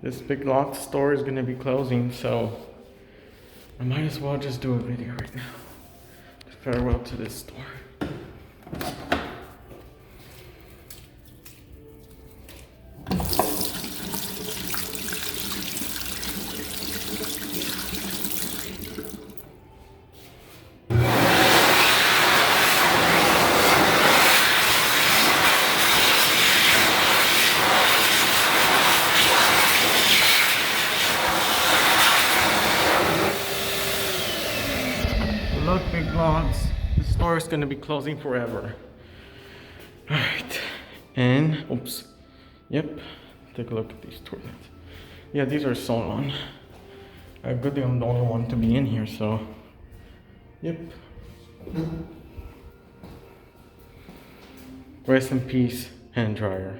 This big locked store is gonna be closing, so I might as well just do a video right now. Farewell to this store. Look, big vlogs, the store is gonna be closing forever. All right, and oops, yep. Take a look at these toilets. Yeah, these are sewn on. Good thing I'm the only one to be in here, so yep. Rest in peace, hand dryer.